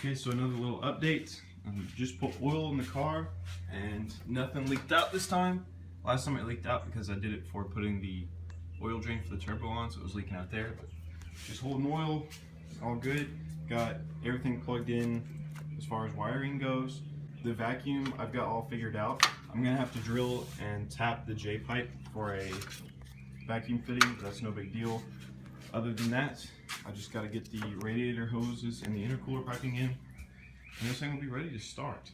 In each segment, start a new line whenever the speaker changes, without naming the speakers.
Okay, so another little update. Just put oil in the car and nothing leaked out this time. Last time it leaked out because I did it before putting the oil drain for the turbo on, so it was leaking out there. But just holding oil, all good. Got everything plugged in as far as wiring goes. The vacuum I've got all figured out. I'm gonna have to drill and tap the J pipe for a vacuum fitting, but that's no big deal. Other than that, I just gotta get the radiator hoses and the intercooler piping in, and this thing will be ready to start.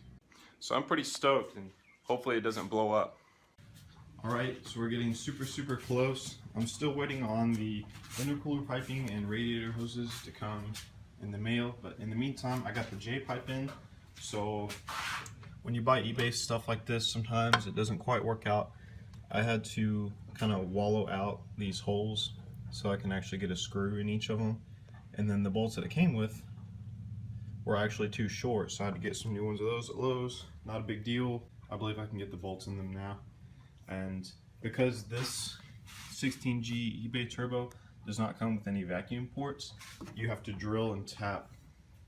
So I'm pretty stoked, and hopefully it doesn't blow up. Alright, so we're getting super close. I'm still waiting on the intercooler piping and radiator hoses to come in the mail, but in the meantime I got the J pipe in. So when you buy eBay stuff like this, sometimes it doesn't quite work out. I had to kind of wallow out these holes so I can actually get a screw in each of them, and then the bolts that it came with were actually too short, so I had to get some new ones of those at Lowe's. Not a big deal. I believe I can get the bolts in them now. And because this 16G eBay turbo does not come with any vacuum ports, you have to drill and tap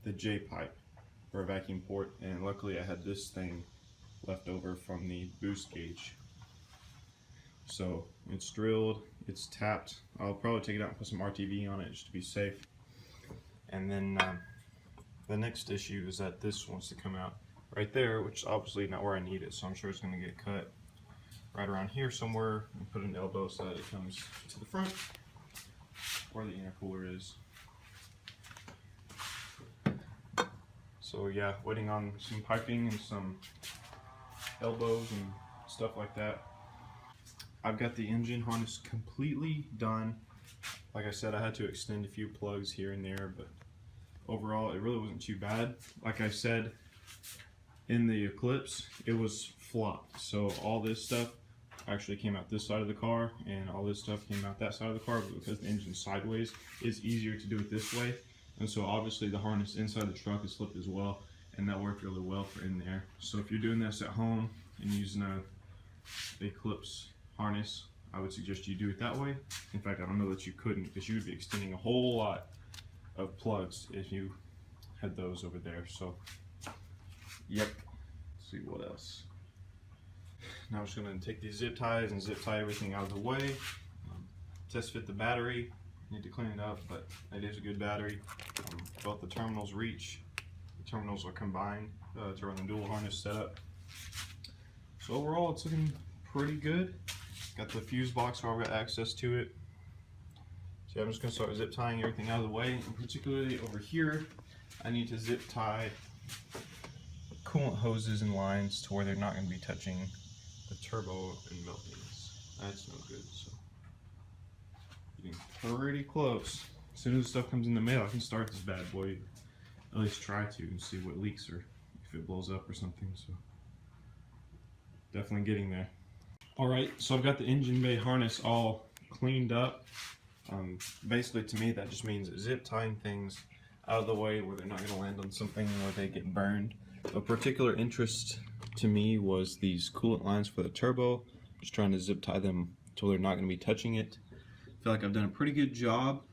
the J pipe for a vacuum port, and luckily I had this thing left over from the boost gauge. So it's drilled, it's tapped. I'll probably take it out and put some RTV on it just to be safe. And then the next issue is that this wants to come out right there, which is obviously not where I need it, so I'm sure it's going to get cut right around here somewhere, and put an elbow so that it comes to the front where the intercooler is. So yeah, waiting on some piping and some elbows and stuff like that. I've got the engine harness completely done. Like I said, I had to extend a few plugs here and there, but overall it really wasn't too bad. Like I said in the Eclipse, it was flopped. So all this stuff actually came out this side of the car, and all this stuff came out that side of the car, but because the engine's sideways, it's easier to do it this way. And so obviously the harness inside the truck is slipped as well, and that worked really well for in there. So if you're doing this at home and using a Eclipse harness, I would suggest you do it that way. In fact, I don't know that you couldn't, because you would be extending a whole lot of plugs if you had those over there. So yep. Let's see what else. Now I'm just going to take these zip ties and zip tie everything out of the way. Test fit the battery. Need to clean it up, but it is a good battery. Both the terminals reach. The terminals are combined to run the dual harness setup. So overall, it's looking pretty good. Got the fuse box where I've got access to it. So I'm just going to start zip tying everything out of the way, and particularly over here, I need to zip tie coolant hoses and lines to where they're not going to be touching the turbo and melting this. That's no good. So getting pretty close. As soon as the stuff comes in the mail, I can start this bad boy, at least try to, and see what leaks or if it blows up or something. So definitely getting there. Alright, so I've got the engine bay harness all cleaned up. Basically, to me, that just means zip tying things out of the way where they're not going to land on something where they get burned. Of particular interest to me was these coolant lines for the turbo. Just trying to zip tie them so they're not going to be touching it. I feel like I've done a pretty good job.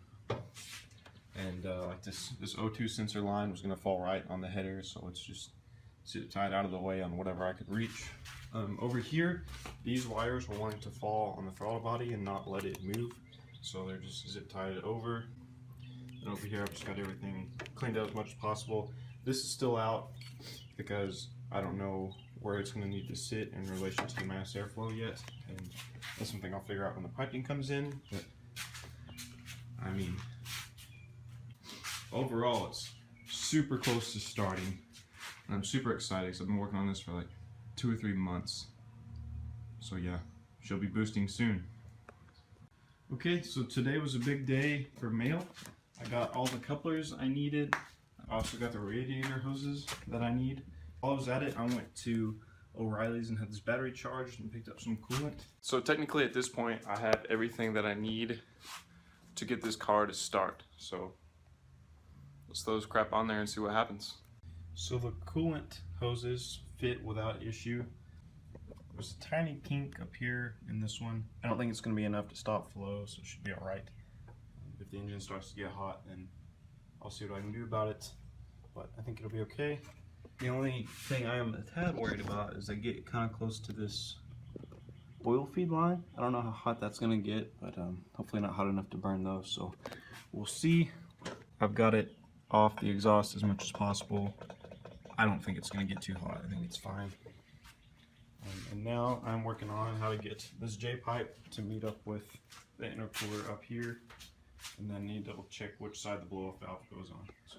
And like this O2 sensor line was going to fall right on the header, so let's just zip tie it out of the way on whatever I could reach. Over here, these wires were wanting to fall on the throttle body and not let it move, so they're just zip tied over. And over here, I've just got everything cleaned up as much as possible. This is still out because I don't know where it's going to need to sit in relation to the mass airflow yet, and that's something I'll figure out when the piping comes in. But I mean, overall, it's super close to starting. And I'm super excited because I've been working on this for like 2 or 3 months. So yeah, she'll be boosting soon. Okay, so today was a big day for mail. I got all the couplers I needed. I also got the radiator hoses that I need. While I was at it, I went to O'Reilly's and had this battery charged and picked up some coolant. So technically at this point, I have everything that I need to get this car to start. So let's throw this crap on there and see what happens. So the coolant hoses fit without issue. There's a tiny kink up here in this one. I don't think it's going to be enough to stop flow, so it should be alright. If the engine starts to get hot, then I'll see what I can do about it. but I think it'll be okay. The only thing I am a tad worried about is I get kind of close to this oil feed line. I don't know how hot that's gonna get, but hopefully not hot enough to burn those, so we'll see. I've got it off the exhaust as much as possible. I don't think it's gonna get too hot. I think it's fine. And now I'm working on how to get this J-pipe to meet up with the intercooler up here, and then need to double check which side the blow-off valve goes on. So.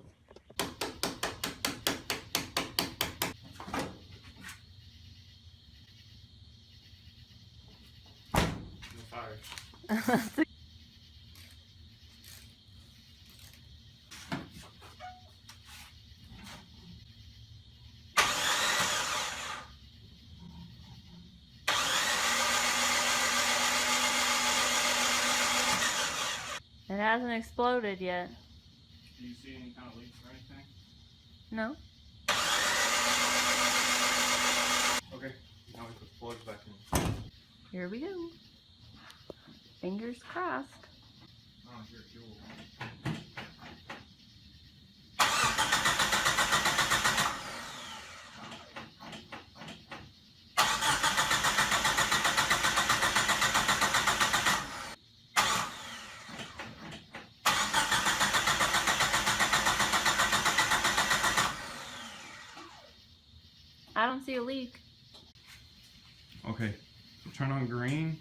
No fire.
It hasn't exploded yet.
Do you see any kind of leaks or anything?
No.
Okay, now we put the plugs back in.
Here we go. Fingers crossed.
Oh, here, fuel.
I don't see a leak.
Okay, so turn on green.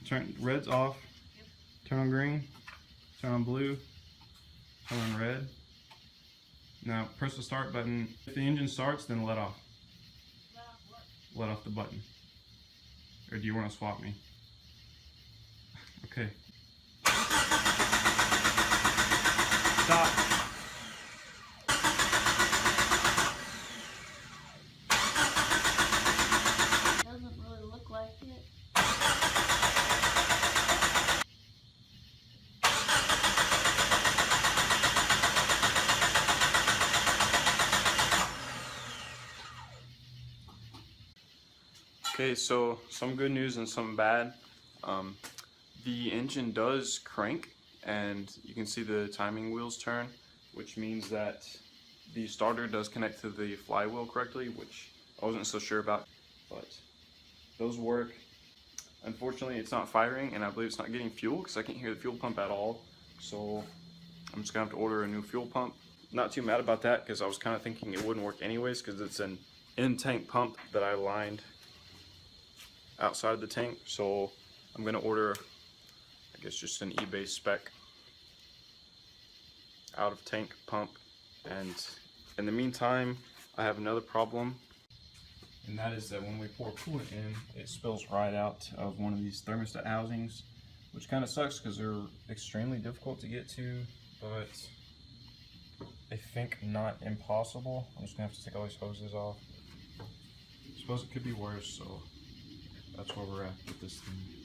Turn red's off. Turn on green. Turn on blue. Turn on red. Now press the start button. If the engine starts, then let off. Let off the button. Or do you want to swap me? Okay. Stop.
Doesn't really look like it.
Okay, so some good news and some bad. The engine does crank, and you can see the timing wheels turn, which means that the starter does connect to the flywheel correctly, which I wasn't so sure about, but those work. Unfortunately, it's not firing, and I believe it's not getting fuel because I can't hear the fuel pump at all. So I'm just gonna have to order a new fuel pump. Not too mad about that because I was kind of thinking it wouldn't work anyways because it's an in-tank pump that I lined outside the tank. So I'm gonna order, I guess, just an eBay spec out of tank pump. And in the meantime, I have another problem, and that is that when we pour coolant in, it spills right out of one of these thermostat housings, which kind of sucks because they're extremely difficult to get to, but I think not impossible. I'm just gonna have to take all these hoses off. I suppose it could be worse, so that's where we're at with this thing.